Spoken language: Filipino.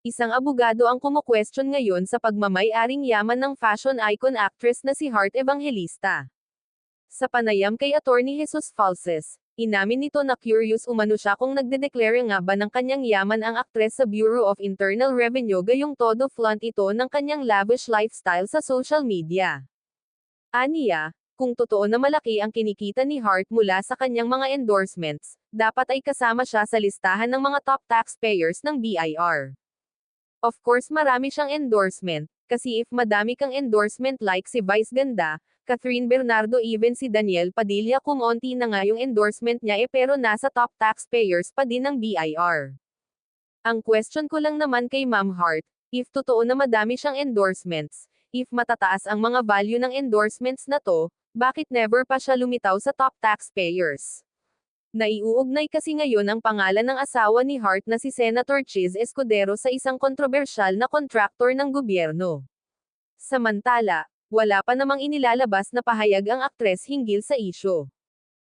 Isang abogado ang kumu-question ngayon sa pagmamay-aring yaman ng fashion icon actress na si Heart Evangelista. Sa panayam kay Attorney Jesus Falses, inamin nito na curious umano siya kung nagdedeklara nga ba ng kanyang yaman ang aktres sa Bureau of Internal Revenue gayong todo flaunt ito ng kanyang lavish lifestyle sa social media. Aniya, kung totoo na malaki ang kinikita ni Hart mula sa kanyang mga endorsements, dapat ay kasama siya sa listahan ng mga top taxpayers ng BIR. Of course marami siyang endorsement, kasi if madami kang endorsement like si Vice Ganda, Catherine Bernardo even si Daniel Padilla kumonti na nga yung endorsement niya pero nasa top taxpayers pa din ng BIR. Ang question ko lang naman kay Ma'am Hart, if totoo na madami siyang endorsements, if matataas ang mga value ng endorsements na to, bakit never pa siya lumitaw sa top taxpayers? Naiuugnay kasi ngayon ang pangalan ng asawa ni Hart na si Senator Chiz Escudero sa isang kontrobersyal na kontraktor ng gobyerno. Samantala, wala pa namang inilalabas na pahayag ang aktres hinggil sa isyu.